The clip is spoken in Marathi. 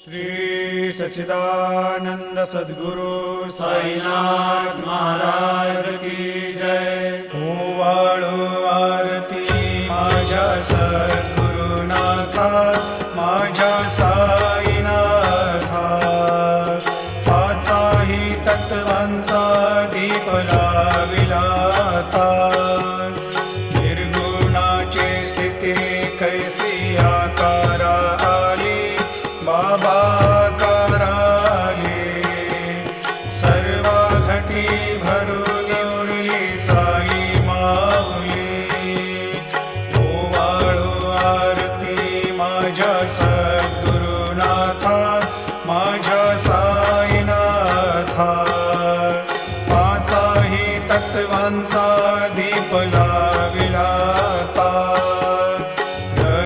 श्री सच्चिदानंद सद्गुरु साईनाथ महाराज की जय। ओवाळो आरती माझ्या सद्गुरुनाथा, माझ्या साईनाथा। पाचाही तत्वांचा दीप लाविला आता, निर्गुणाची स्थिती कैसी आका